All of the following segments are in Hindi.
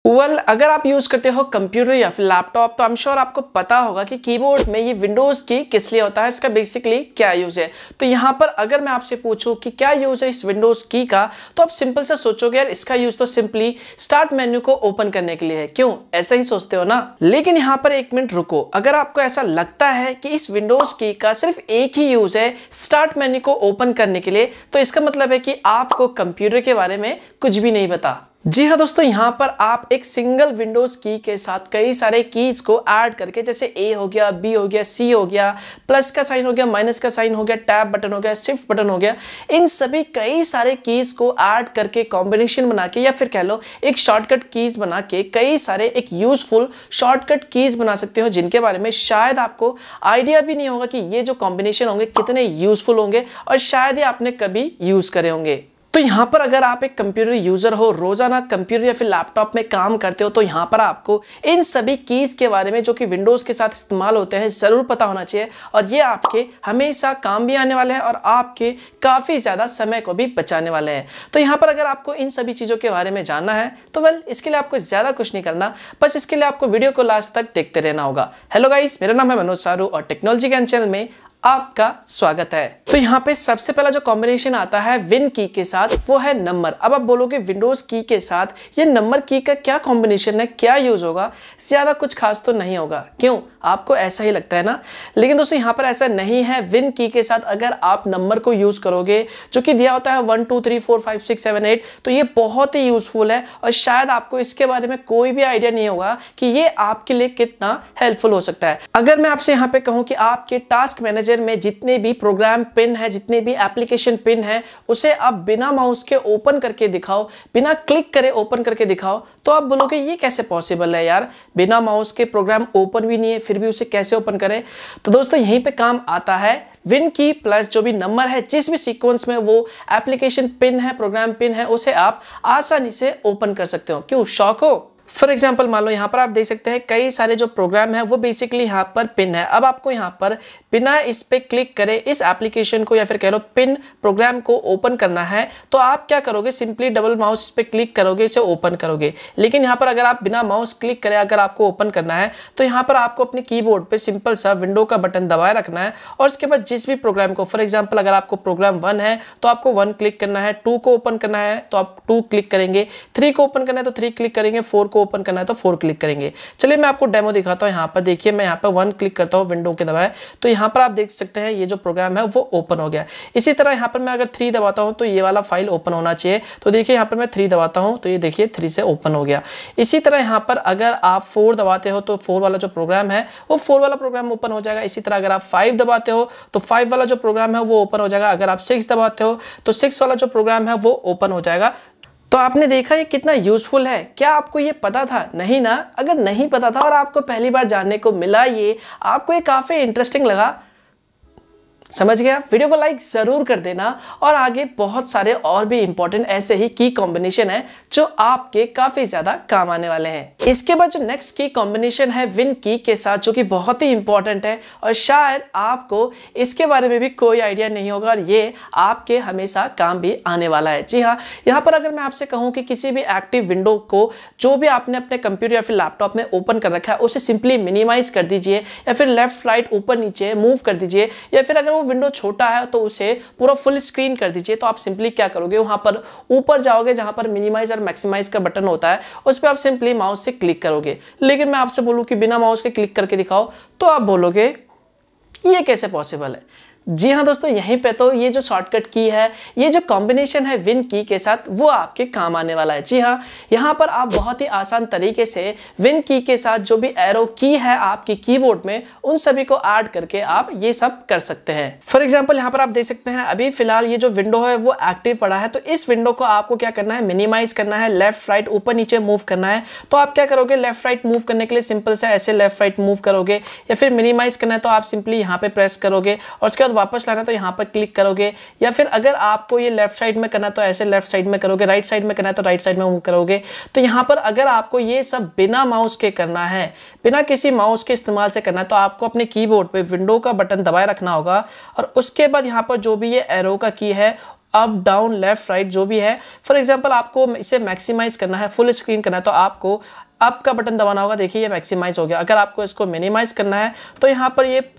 अगर आप यूज करते हो कंप्यूटर या फिर लैपटॉप तो आई एम श्योर आपको पता होगा कि कीबोर्ड में ये विंडोज की किस लिए होता है, इसका बेसिकली क्या यूज है। तो यहाँ पर अगर मैं आपसे पूछूं कि क्या यूज है इस विंडोज की का, तो आप सिंपल से सोचोगे यार इसका यूज तो सिंपली स्टार्ट मेन्यू को ओपन करने के लिए है। क्यों ऐसा ही सोचते हो ना? लेकिन यहाँ पर एक मिनट रुको, अगर आपको ऐसा लगता है कि इस विंडोज की का सिर्फ एक ही यूज है स्टार्ट मेन्यू को ओपन करने के लिए, तो इसका मतलब है कि आपको कंप्यूटर के बारे में कुछ भी नहीं पता। जी हाँ दोस्तों, यहाँ पर आप एक सिंगल विंडोज की के साथ कई सारे कीज को ऐड करके, जैसे ए हो गया, बी हो गया, सी हो गया, प्लस का साइन हो गया, माइनस का साइन हो गया, टैब बटन हो गया, शिफ्ट बटन हो गया, इन सभी कई सारे कीज को ऐड करके कॉम्बिनेशन बना के या फिर कह लो एक शॉर्टकट कीज बना के कई सारे एक यूजफुल शॉर्टकट कीज बना सकते हो, जिनके बारे में शायद आपको आइडिया भी नहीं होगा कि ये जो कॉम्बिनेशन होंगे कितने यूजफुल होंगे और शायद ही आपने कभी यूज करे होंगे। तो यहाँ पर अगर आप एक कंप्यूटर यूजर हो, रोजाना कंप्यूटर या फिर लैपटॉप में काम करते हो, तो यहाँ पर आपको इन सभी कीज के बारे में जो कि विंडोज के साथ इस्तेमाल होते हैं जरूर पता होना चाहिए, और ये आपके हमेशा काम भी आने वाले हैं और आपके काफी ज्यादा समय को भी बचाने वाले हैं। तो यहाँ पर अगर आपको इन सभी चीजों के बारे में जानना है तो इसके लिए आपको ज्यादा कुछ नहीं करना, बस इसके लिए आपको वीडियो को लास्ट तक देखते रहना होगा। हेलो गाइस, मेरा नाम है मनोज सारू और टेक्नोलॉजी ज्ञान चैनल में आपका स्वागत है। तो यहाँ पे सबसे पहला जो कॉम्बिनेशन आता है विन की के साथ वो है नंबर। अब आप बोलोगे विंडोज की के साथ ये नंबर की का क्या कॉम्बिनेशन है, क्या यूज होगा? ज्यादा कुछ खास तो नहीं होगा, क्यों? आपको ऐसा ही लगता है ना? लेकिन दोस्तों यहाँ पर ऐसा नहीं है। विन की के साथ अगर आप नंबर को यूज करोगे जो कि दिया होता है 1 2 3 4 5 6 7 8, तो ये बहुत ही यूजफुल है और शायद आपको इसके बारे में कोई भी आइडिया नहीं होगा कि ये आपके लिए कितना हेल्पफुल हो सकता है। अगर मैं आपसे यहाँ पे कहूँ कि आपके टास्क मैनेजर में जितने भी प्रोग्राम पिन है, जितने भी एप्लीकेशन पिन है, उसे आप बिना माउस के ओपन करके दिखाओ, बिना क्लिक करे ओपन करके दिखाओ, तो आप बोलोगे ये कैसे पॉसिबल है यार, बिना माउस के प्रोग्राम ओपन भी नहीं है फिर भी उसे कैसे ओपन करें? तो दोस्तों यहीं पे काम आता है विन की प्लस जो भी नंबर है, जिस भी सीक्वेंस में वो एप्लीकेशन पिन है, प्रोग्राम पिन है, उसे आप आसानी से ओपन कर सकते हो। क्यों, शौक हो? फॉर एग्जाम्पल मान लो यहाँ पर आप देख सकते हैं कई सारे जो प्रोग्राम है वो बेसिकली यहाँ पर पिन है। अब आपको यहाँ पर बिना इस पे क्लिक करे इस एप्लीकेशन को या फिर कह लो पिन प्रोग्राम को ओपन करना है, तो आप क्या करोगे? सिंपली डबल माउस इस पे क्लिक करोगे, इसे ओपन करोगे। लेकिन यहाँ पर अगर आप बिना माउस क्लिक करे अगर आपको ओपन करना है तो यहाँ पर आपको अपने कीबोर्ड पे सिंपल सा विंडो का बटन दबाए रखना है और उसके बाद जिस भी प्रोग्राम को, फॉर एग्जाम्पल अगर आपको प्रोग्राम 1 है तो आपको 1 क्लिक करना है, 2 को ओपन करना है तो आप 2 क्लिक करेंगे, 3 को ओपन करना है तो 3 क्लिक करेंगे, 4 को ओपन करना है तो 4 क्लिक करेंगे। चलिए मैं आपको डेमो दिखाता हूं। यहाँ पर देखिए मैं यहाँ पर 1 क्लिक करता हूँ विंडो के दबाए, तो यहाँ पर आप देख सकते हैं ये जो प्रोग्राम है वो ओपन हो गया। इसी तरह यहाँ पर मैं अगर 3 दबाता हूँ तो ये वाला फाइल ओपन होना चाहिए, तो देखिए यहाँ पर मैं 3 दबाता हूँ तो ये देखिए 3 से ओपन हो गया। इसी तरह यहाँ पर अगर आप 4 दबाते हो तो 4 वाला जो प्रोग्राम है वो 4 वाला प्रोग्राम ओपन हो जाएगा। इसी तरह अगर आप 5 दबाते हो तो 5 वाला जो प्रोग्राम है वो ओपन हो जाएगा। अगर आप 6 दबाते हो तो 6 वाला जो प्रोग्राम है वो ओपन हो जाएगा। तो आपने देखा ये कितना यूजफुल है। क्या आपको ये पता था? नहीं ना? अगर नहीं पता था और आपको पहली बार जानने को मिला ये, आपको ये काफी इंटरेस्टिंग लगा, समझ गया? वीडियो को लाइक जरूर कर देना और आगे बहुत सारे और भी इंपॉर्टेंट ऐसे ही की कॉम्बिनेशन है जो आपके काफी ज्यादा काम आने वाले हैं। इसके बाद जो नेक्स्ट की कॉम्बिनेशन है विन की के साथ, जो कि बहुत ही इंपॉर्टेंट है और शायद आपको इसके बारे में भी कोई आइडिया नहीं होगा और ये आपके हमेशा काम भी आने वाला है। जी हाँ, यहाँ पर अगर मैं आपसे कहूँ कि किसी भी एक्टिव विंडो को जो भी आपने अपने कंप्यूटर या फिर लैपटॉप में ओपन कर रखा है उसे सिंपली मिनिमाइज कर दीजिए या फिर लेफ्ट राइट ऊपर नीचे मूव कर दीजिए, या फिर अगर वो विंडो छोटा है तो उसे पूरा फुल स्क्रीन कर दीजिए। तो आप सिंपली क्या करोगे, वहां पर ऊपर जाओगे जहां पर मिनिमाइज और मैक्सिमाइज का बटन होता है, उस पर आप सिंपली माउस से क्लिक करोगे। लेकिन मैं आपसे बोलूं कि बिना माउस के क्लिक करके दिखाओ, तो आप बोलोगे ये कैसे पॉसिबल है? जी हाँ दोस्तों, यहीं पे तो ये जो शॉर्टकट की है, ये जो कॉम्बिनेशन है विन की के साथ, वो आपके काम आने वाला है। जी हाँ, यहाँ पर आप बहुत ही आसान तरीके से विन की के साथ जो भी एरो की है आपकी कीबोर्ड में, उन सभी को ऐड करके आप ये सब कर सकते हैं। फॉर एग्जाम्पल यहाँ पर आप देख सकते हैं अभी फिलहाल ये जो विंडो है वो एक्टिव पड़ा है, तो इस विंडो को आपको क्या करना है, मिनिमाइज करना है, लेफ्ट राइट ऊपर नीचे मूव करना है। तो आप क्या करोगे, लेफ्ट राइट मूव करने के लिए सिंपल से ऐसे लेफ्ट राइट मूव करोगे, या फिर मिनिमाइज करना है तो आप सिंपली यहाँ पे प्रेस करोगे और उसके बाद वापस लाना तो यहाँ पर क्लिक करोगे, या फिर अगर आपको ये लेफ्ट साइड में करना तो ऐसे लेफ्ट साइड में करोगे, राइट साइड में करना है तो राइट साइड में मूव करोगे। तो यहाँ पर अगर आपको ये सब बिना माउस के करना है, बिना किसी माउस के इस्तेमाल से करना है, तो आपको अपने कीबोर्ड पे विंडो का बटन दबाए रखना होगा और उसके बाद यहाँ पर जो भी ये एरो का की है अप डाउन लेफ्ट राइट जो भी है। फॉर एग्जांपल आपको इसे मैक्सिमाइज करना है, फुल स्क्रीन करना है, तो आपको अप का बटन दबाना होगा। देखिए ये मैक्सिमाइज हो गया। अगर आपको इसको मिनिमाइज करना है तो यहाँ पर ये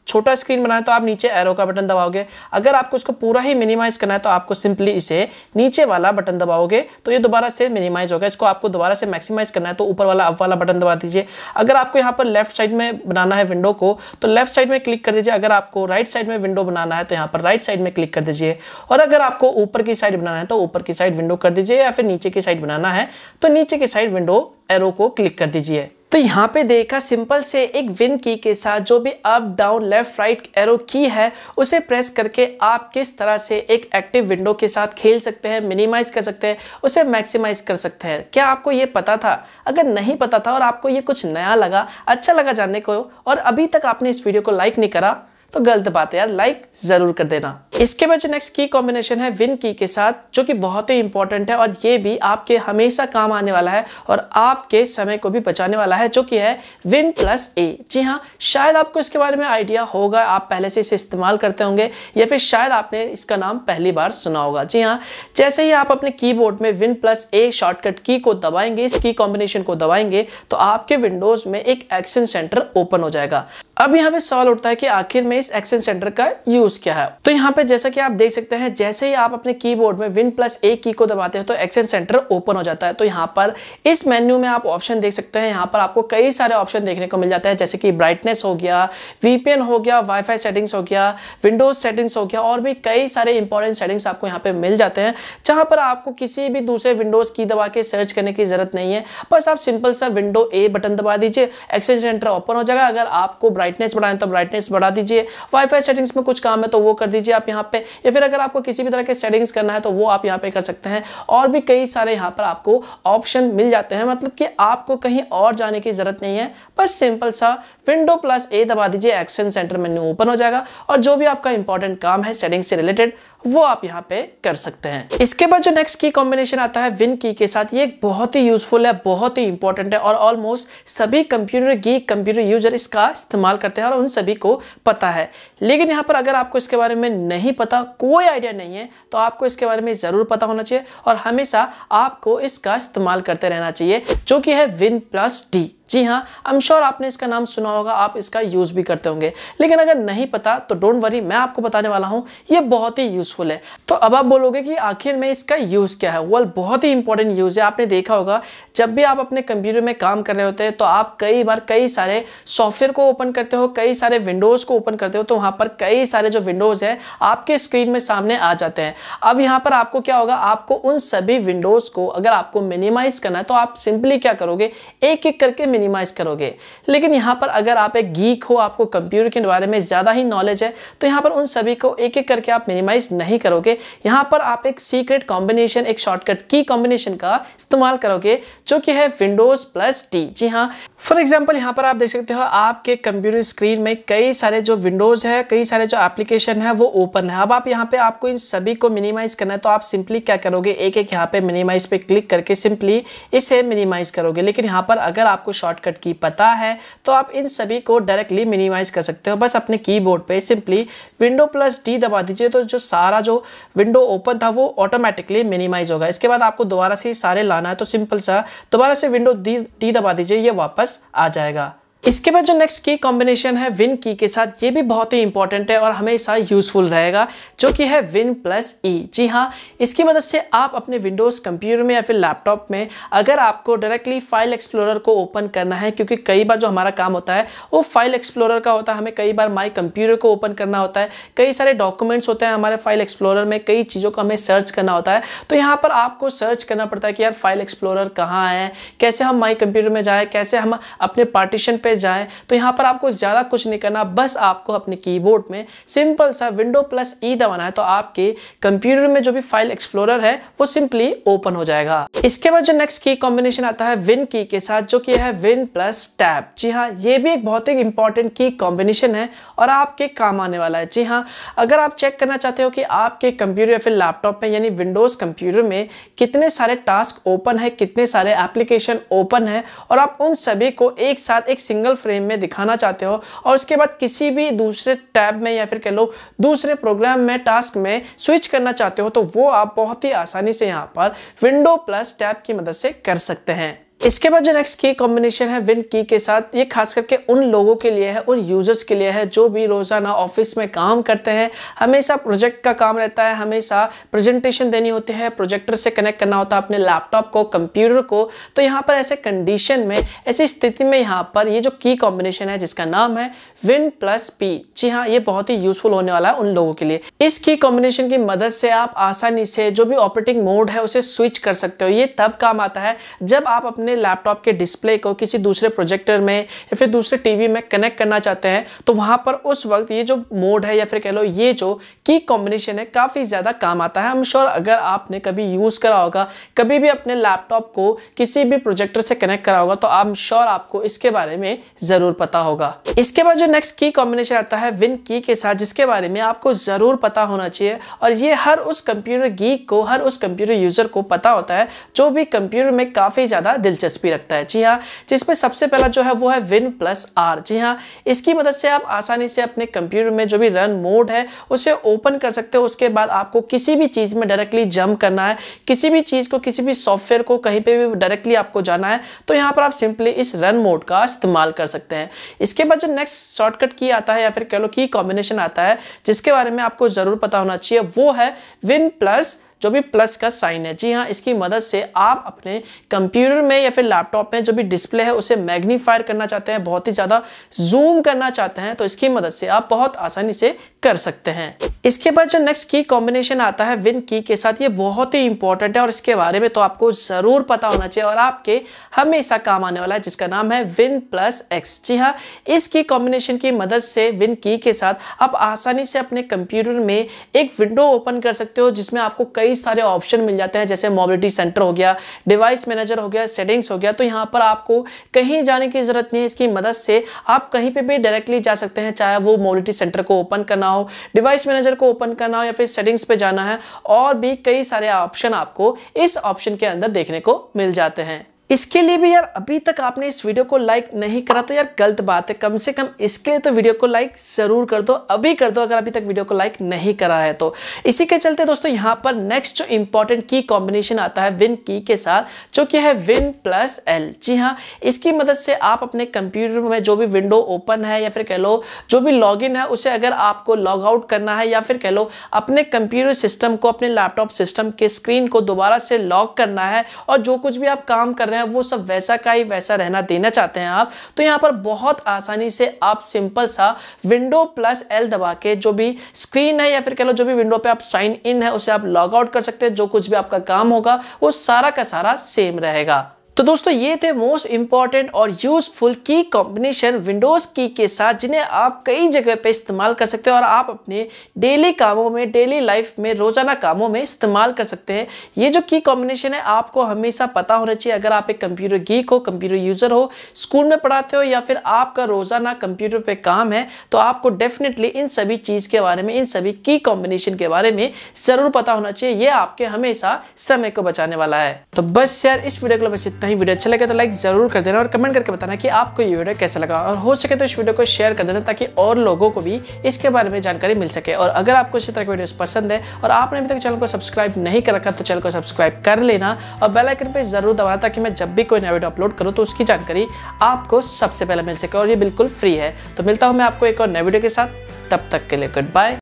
छोटा स्क्रीन बनाना है तो आप नीचे एरो का बटन दबाओगे। अगर आपको इसको पूरा ही मिनिमाइज करना है तो आपको सिंपली इसे नीचे वाला बटन दबाओगे तो ये दोबारा से मिनिमाइज होगा। इसको आपको दोबारा से मैक्सिमाइज करना है तो ऊपर वाला अप वाला बटन दबा दीजिए। अगर आपको यहाँ पर लेफ्ट साइड में बनाना है विंडो को तो लेफ्ट साइड में क्लिक कर दीजिए। अगर आपको राइट साइड में विंडो बनाना है तो यहाँ पर राइट साइड में क्लिक कर दीजिए। और अगर आपको ऊपर की साइड बनाना है तो ऊपर की साइड विंडो कर दीजिए, या फिर नीचे की साइड बनाना है तो नीचे की साइड विंडो एरो को क्लिक कर दीजिए। तो यहाँ पे देखा सिंपल से एक विन की के साथ जो भी up down left right arrow की है उसे प्रेस करके आप किस तरह से एक एक्टिव विंडो के साथ खेल सकते हैं, मिनिमाइज कर सकते हैं, उसे मैक्सिमाइज कर सकते हैं। क्या आपको ये पता था? अगर नहीं पता था और आपको ये कुछ नया लगा, अच्छा लगा जानने को, और अभी तक आपने इस वीडियो को लाइक नहीं करा तो गलत बात है यार, लाइक जरूर कर देना। इसके बाद जो नेक्स्ट की कॉम्बिनेशन है विन की के साथ जो कि बहुत ही इंपॉर्टेंट है और ये भी आपके हमेशा काम आने वाला है और आपके समय को भी बचाने वाला है, जो कि है विन प्लस ए। जी हाँ, शायद आपको इसके बारे में आइडिया होगा, आप पहले से इसे इस्तेमाल करते होंगे या फिर शायद आपने इसका नाम पहली बार सुना होगा। जी हाँ, जैसे ही आप अपने कीबोर्ड में विन प्लस ए शॉर्टकट की को दबाएंगे, इस की कॉम्बिनेशन को दबाएंगे तो आपके विंडोज में एक एक्शन सेंटर ओपन हो जाएगा। अब यहाँ पे सवाल उठता है कि आखिर में इस एक्शन सेंटर का यूज क्या है। तो यहाँ पे जैसा कि आप देख सकते हैं, जैसे ही आप अपने कीबोर्ड में विन प्लस ए की को दबाते हैं तो एक्शन सेंटर ओपन हो जाता है। तो यहाँ पर इस मेन्यू में आप ऑप्शन देख सकते हैं। यहाँ पर आपको कई सारे ऑप्शन देखने को मिल जाते हैं, जैसे कि ब्राइटनेस हो गया, वीपीएन हो गया, वाईफाई सेटिंग्स हो गया, विंडोज सेटिंग्स हो गया, और भी कई सारे इंपॉर्टेंट सेटिंग्स आपको यहाँ पे मिल जाते हैं, जहां पर आपको किसी भी दूसरे विंडोज की दबा के सर्च करने की जरूरत नहीं है। बस आप सिंपल सा विंडो ए बटन दबा दीजिए, एक्शन सेंटर ओपन हो जाएगा। अगर आपको ब्राइटनेस बढ़ाना है तो ब्राइटनेस बढ़ा दीजिए, वाईफाई सेटिंग्स में कुछ काम है तो वो कर दीजिए आप यहाँ पे, या फिर अगर आपको किसी भी तरह के सेटिंग्स करना है तो वो आप यहाँ पे कर सकते हैं। और भी कई सारे यहाँ पर आपको ऑप्शन मिल जाते हैं, मतलब कि आपको कहीं और जाने की जरूरत नहीं है। बस सिंपल सा विंडो प्लस ए दबा दीजिए, एक्शन सेंटर मेन्यू ओपन हो जाएगा और जो भी आपका इंपॉर्टेंट काम है सेटिंग से रिलेटेड वो आप यहाँ पे कर सकते हैं। इसके बाद जो नेक्स्ट की कॉम्बिनेशन आता है विन की के साथ, ये बहुत ही यूजफुल है, बहुत ही इंपॉर्टेंट है और ऑलमोस्ट सभी कंप्यूटर गीक, कंप्यूटर यूजर इसका इस्तेमाल करते हैं और उन सभी को पता है। लेकिन यहाँ पर अगर आपको इसके बारे में नहीं पता, कोई आइडिया नहीं है, तो आपको इसके बारे में जरूर पता होना चाहिए और हमेशा आपको इसका इस्तेमाल करते रहना चाहिए, जो कि है विन प्लस डी। जी हाँ, आई एम श्योर आपने इसका नाम सुना होगा, आप इसका यूज भी करते होंगे। लेकिन अगर नहीं पता तो डोंट वरी, मैं आपको बताने वाला हूँ, ये बहुत ही यूजफुल है। तो अब आप बोलोगे कि आखिर में इसका यूज क्या है। वेल, बहुत ही इंपॉर्टेंट यूज है। आपने देखा होगा जब भी आप अपने कंप्यूटर में काम कर रहे होते हैं तो आप कई बार कई सारे सॉफ्टवेयर को ओपन करते हो, कई सारे विंडोज को ओपन करते हो, तो वहां पर कई सारे जो विंडोज है आपके स्क्रीन में सामने आ जाते हैं। अब यहाँ पर आपको क्या होगा, आपको उन सभी विंडोज को अगर आपको मिनिमाइज करना है तो आप सिंपली क्या करोगे, एक एक करके मिनिमाइज करोगे। लेकिन यहाँ पर अगर आप एक गीक हो, आपको कंप्यूटर के बारे में ज्यादा ही नॉलेज है, तो यहाँ पर उन सभी को एक एक करके आप मिनिमाइज नहीं करोगे। यहाँ पर आप एक सीक्रेट कॉम्बिनेशन, एक शॉर्टकट की कॉम्बिनेशन का इस्तेमाल करोगे, जो कि है विंडोज प्लस डी। जी हाँ, फॉर एग्जाम्पल यहाँ पर आप देख सकते हो आपके कंप्यूटर स्क्रीन में कई सारे जो विंडोज है, कई सारे जो एप्लीकेशन है वो ओपन है। अब आप यहाँ पे आपको इन सभी को मिनिमाइज करना है तो आप सिंपली क्या करोगे, एक एक यहाँ पे मिनिमाइज पे क्लिक करके सिंपली इसे मिनिमाइज करोगे। लेकिन यहाँ पर अगर आपको शॉर्टकट की पता है तो आप इन सभी को डायरेक्टली मिनिमाइज कर सकते हो। बस अपने कीबोर्ड पे सिंपली विंडो प्लस डी दबा दीजिए तो जो सारा जो विंडो ओपन था वो ऑटोमेटिकली मिनिमाइज होगा। इसके बाद आपको दोबारा से सारे लाना है तो सिंपल सा दोबारा से विंडो डी दबा दीजिए, ये वापस आ जाएगा। इसके बाद जो नेक्स्ट की कॉम्बिनेशन है विन की के साथ, ये भी बहुत ही इंपॉर्टेंट है और हमेशा यूजफुल रहेगा, जो कि है विन प्लस ई। जी हाँ, इसकी मदद से आप अपने विंडोज कंप्यूटर में या फिर लैपटॉप में अगर आपको डायरेक्टली फाइल एक्सप्लोरर को ओपन करना है, क्योंकि कई बार जो हमारा काम होता है वो फाइल एक्सप्लोरर का होता है, हमें कई बार माई कंप्यूटर को ओपन करना होता है, कई सारे डॉक्यूमेंट्स होते हैं हमारे फाइल एक्सप्लोरर में, कई चीज़ों को हमें सर्च करना होता है। तो यहाँ पर आपको सर्च करना पड़ता है कि यार फाइल एक्सप्लोरर कहाँ है, कैसे हम माई कंप्यूटर में जाए, कैसे हम अपने पार्टीशन पे जाएं। तो यहां पर आपको ज्यादा कुछ नहीं करना, बस आपको अपने कीबोर्ड में सिंपल सा विंडो प्लस ई दबाना है तो आपके कंप्यूटर में जो भी फाइल एक्सप्लोरर है वो सिंपली ओपन हो जाएगा। इसके बाद जो नेक्स्ट की कॉम्बिनेशन आता है विन की के साथ, जो कि है विन प्लस टैब। जी हाँ, ये भी एक बहुत ही इंपॉर्टेंट की कॉम्बिनेशन है और आपके काम आने वाला है। जी हाँ, अगर आप चेक करना चाहते हो कि आपके कंप्यूटर या फिर लैपटॉप में यानी विंडोज कंप्यूटर में कितने सारे टास्क ओपन है, कितने सारे एप्लीकेशन ओपन है, और आप उन सभी को एक साथ एक सिंगल सिंगल फ्रेम में दिखाना चाहते हो और उसके बाद किसी भी दूसरे टैब में या फिर कह लो दूसरे प्रोग्राम में टास्क में स्विच करना चाहते हो तो वो आप बहुत ही आसानी से यहाँ पर विंडो प्लस टैब की मदद से कर सकते हैं। इसके बाद जो नेक्स्ट की कॉम्बिनेशन है विन की के साथ, ये खास करके उन लोगों के लिए है, उन यूजर्स के लिए है जो भी रोजाना ऑफिस में काम करते हैं, हमेशा प्रोजेक्ट का काम रहता है, हमेशा प्रेजेंटेशन देनी होती है, प्रोजेक्टर से कनेक्ट करना होता है अपने लैपटॉप को, कंप्यूटर को। तो यहाँ पर ऐसे कंडीशन में, ऐसी स्थिति में यहाँ पर ये जो की कॉम्बिनेशन है जिसका नाम है विन प्लस पी, जी हाँ, ये बहुत ही यूजफुल होने वाला है उन लोगों के लिए। इस की कॉम्बिनेशन की मदद से आप आसानी से जो भी ऑपरेटिंग मोड है उसे स्विच कर सकते हो। ये तब काम आता है जब आप अपने लैपटॉप के डिस्प्ले को किसी दूसरे प्रोजेक्टर में या फिर दूसरे टीवी में कनेक्ट करना चाहते हैं तो वहां पर उस वक्त ये जो मोड है या फिर कह लो ये जो की कॉम्बिनेशन है काफी ज्यादा काम आता है। आई एम श्योर अगर आपने कभी यूज करा होगा, कभी भी अपने लैपटॉप को किसी भी प्रोजेक्टर से कनेक्ट करा होगा तो आई एम श्योर आपको इसके बारे में जरूर पता होगा। इसके बाद जो नेक्स्ट की कॉम्बिनेशन आता है विन की के साथ, जिसके बारे में आपको जरूर पता होना चाहिए और ये हर उस कंप्यूटर गीक को, हर उस कंप्यूटर यूजर को पता होता है जो भी कंप्यूटर में काफी ज्यादा दिलचस्पी रखता है। जी हाँ, जिसमें सबसे पहला जो है वो है विन प्लस आर। जी हाँ, इसकी मदद से आप आसानी से अपने कंप्यूटर में जो भी रन मोड है उसे ओपन कर सकते हो। उसके बाद आपको किसी भी चीज में डायरेक्टली जंप करना है, किसी भी चीज को, किसी भी सॉफ्टवेयर को कहीं पे भी डायरेक्टली आपको जाना है तो यहाँ पर आप सिंपली इस रन मोड का इस्तेमाल कर सकते हैं। इसके बाद जो नेक्स्ट शॉर्टकट की आता है या फिर कह लो की कॉम्बिनेशन आता है जिसके बारे में आपको जरूर पता होना चाहिए वो है विन प्लस, जो भी प्लस का साइन है। जी हाँ, इसकी मदद से आप अपने कंप्यूटर में या फिर लैपटॉप में जो भी डिस्प्ले है उसे मैग्नीफायर करना चाहते हैं, बहुत ही ज़्यादा जूम करना चाहते हैं तो इसकी मदद से आप बहुत आसानी से कर सकते हैं। इसके बाद जो नेक्स्ट की कॉम्बिनेशन आता है विन की के साथ, ये बहुत ही इंपॉर्टेंट है और इसके बारे में तो आपको ज़रूर पता होना चाहिए और आपके हमेशा काम आने वाला है, जिसका नाम है विन प्लस एक्स। जी हाँ, इस की कॉम्बिनेशन की मदद से विन की के साथ आप आसानी से अपने कंप्यूटर में एक विंडो ओपन कर सकते हो जिसमें आपको कई सारे ऑप्शन मिल जाते हैं, जैसे मोबिलिटी सेंटर हो गया, डिवाइस मैनेजर हो गया, सेटिंग्स हो गया। तो यहाँ पर आपको कहीं जाने की जरूरत नहीं है। इसकी मदद से आप कहीं पे भी डायरेक्टली जा सकते हैं, चाहे वो मोबिलिटी सेंटर को ओपन करना हो, डिवाइस मैनेजर को ओपन करना हो या फिर सेटिंग्स पे जाना है, और भी कई सारे ऑप्शन आपको इस ऑप्शन के अंदर देखने को मिल जाते हैं। इसके लिए भी यार अभी तक आपने इस वीडियो को लाइक नहीं करा तो यार गलत बात है, कम से कम इसके लिए तो वीडियो को लाइक जरूर कर दो, अभी कर दो अगर अभी तक वीडियो को लाइक नहीं करा है तो। इसी के चलते दोस्तों यहाँ पर नेक्स्ट जो इंपॉर्टेंट की कॉम्बिनेशन आता है विन की के साथ, जो कि है विन प्लस एल। जी हाँ, इसकी मदद से आप अपने कंप्यूटर में जो भी विंडो ओपन है या फिर कह लो जो भी लॉगिन है उसे अगर आपको लॉग आउट करना है या फिर कह लो अपने कंप्यूटर सिस्टम को, अपने लैपटॉप सिस्टम के स्क्रीन को दोबारा से लॉक करना है और जो कुछ भी आप काम कर रहे हैं वो सब वैसा का ही वैसा रहना देना चाहते हैं आप, तो यहाँ पर बहुत आसानी से आप सिंपल सा विंडो प्लस एल दबा के जो भी स्क्रीन है या फिर कह लो जो भी विंडो पे आप साइन इन है उसे आप लॉग आउट कर सकते हैं। जो कुछ भी आपका काम होगा वो सारा का सारा सेम रहेगा। तो दोस्तों ये थे मोस्ट इंपॉर्टेंट और यूजफुल की कॉम्बिनेशन विंडोज की के साथ, जिन्हें आप कई जगह पे इस्तेमाल कर सकते हैं और आप अपने डेली कामों में, डेली लाइफ में, रोजाना कामों में इस्तेमाल कर सकते हैं। ये जो की कॉम्बिनेशन है आपको हमेशा पता होना चाहिए। अगर आप एक कंप्यूटर गीक हो, कंप्यूटर यूजर हो, स्कूल में पढ़ाते हो या फिर आपका रोजाना कंप्यूटर पे काम है तो आपको डेफिनेटली इन सभी चीज के बारे में, इन सभी की कॉम्बिनेशन के बारे में जरूर पता होना चाहिए। ये आपके हमेशा समय को बचाने वाला है। तो बस यार इस वीडियो को बस इतना। वीडियो अच्छा लगे तो लाइक जरूर कर देना और कमेंट करके बताना कि आपको ये वीडियो कैसा लगा, और हो सके तो इस वीडियो को शेयर कर देना ताकि और लोगों को भी इसके बारे में जानकारी मिल सके। और अगर आपको इसी तरह की वीडियोस पसंद है और आपने अभी तक चैनल को सब्सक्राइब नहीं कर रखा तो चैनल को सब्सक्राइब कर लेना और बेल आइकन पे जरूर दबाना ताकि मैं जब भी कोई नया वीडियो अपलोड करूँ तो उसकी जानकारी आपको सबसे पहले मिल सके और ये बिल्कुल फ्री है। तो मिलता हूँ मैं आपको एक और नए वीडियो के साथ, तब तक के लिए गुड बाय।